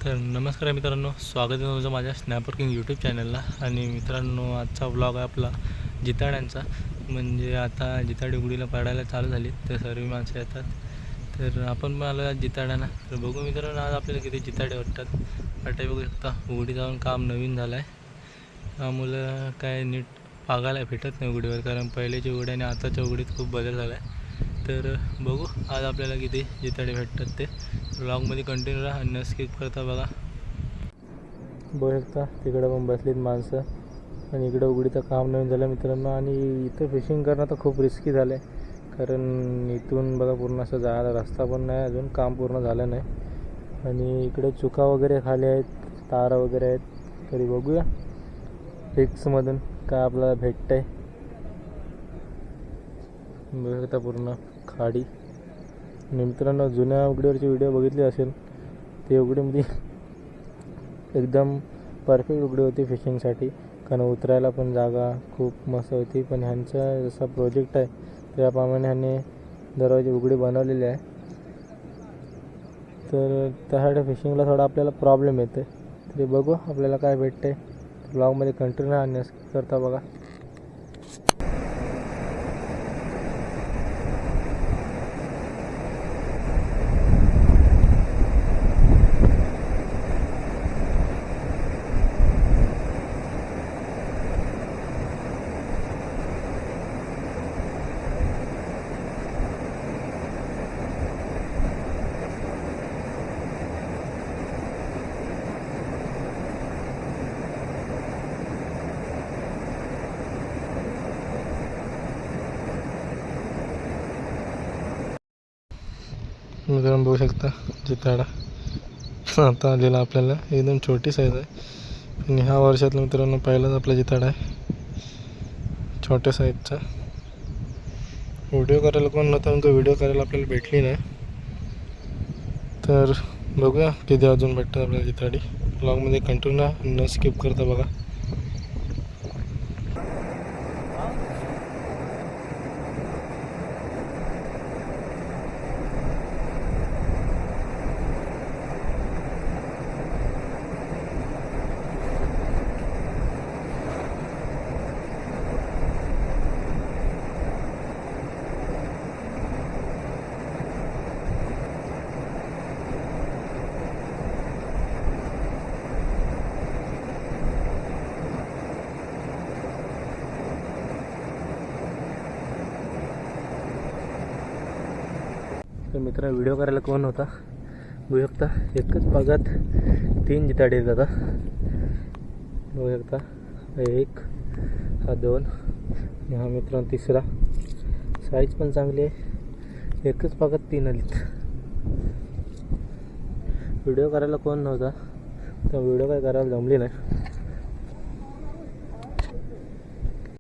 तर नमस्कार मित्रांनो, स्वागत आहे तुमचं माझ्या स्नॅपवर्किंग यूट्यूब चॅनलला. आणि मित्रांनो, आजचा व्लॉग आहे आपला जिताड्यांचा. म्हणजे आता जिताडी उघडीला पडायला चालू झाली, तर सर्व माणसं येतात. तर आपण पण आलो आज जिताड्यांना. तर बघू मित्रांनो, आज आपल्याला किती जिताडे वाटतात. वाटाय बघू शकता, उघडी जाऊन काम नवीन झालं आहे. त्यामुळं काय नीट पागायला भेटत नाही उघडीवर, कारण पहिल्याच्या उघडी आणि आताच्या उघडीत खूप बदल झाला आहे. तर बघू आज आपल्याला किती जिताडे भेटतात ते. व्लॉगमध्ये कंटिन्यू राहा आणि न स्किप करता बघा. बघू शकता तिकडं पण बसलीत माणसं आणि इकडं उघडीचं काम नवीन झालं मित्रांनो. आणि इथं फिशिंग करणं तर खूप रिस्की झालं आहे, कारण इथून बघा पूर्ण असं जायला रस्ता पण नाही, अजून काम पूर्ण झालं नाही. आणि इकडे चुका वगैरे खाली आहेत, तारा वगैरे आहेत. तरी बघूया फिक्समधून काय आपल्याला भेटतं आहे. बघू शकता पूर्ण खाडी. आणि मित्रांनो, जुन्या उघडीवरची व्हिडिओ बघितली असेल, ते उघडीमध्ये एकदम परफेक्ट उघडी होती फिशिंगसाठी, कारण उतरायला पण जागा खूप मस्त होती. पण ह्यांचा जसा प्रोजेक्ट आहे त्याप्रमाणे ह्याने दरवाजे उघडी बनवलेली आहे, तर त्यासाठी फिशिंगला थोडा आपल्याला प्रॉब्लेम येते. तरी बघू आपल्याला काय भेटते. ब्लॉगमध्ये कंटिन्यू आणण्यास करता बघा. मित्रांनो बघू शकता जिताडा आता आलेला आपल्याला, एकदम छोटी साईज आहे. आणि ह्या वर्षातला मित्रांनो पहिलाच आपला जिताडा आहे छोट्या साईजचा. व्हिडिओ करायला कोण नव्हता, तो व्हिडिओ करायला आपल्याला भेटली नाही. तर बघूया किती अजून भेटतात आपल्याला जिताडी. ब्लॉगमध्ये कंटिन्यू न स्किप करता बघा. तर मित्र, व्हिडिओ करायला कोण होता बघू शकता. एकच भागात 3 जिताडे आहेत आता. बघू शकता, एक, हा 2 आणि हा मित्रांनो तिसरा. साईज पण चांगली आहे, एकच भागात 3 आलीत. व्हिडिओ करायला कोण नव्हता, तर व्हिडिओ काय करायला जमली नाही.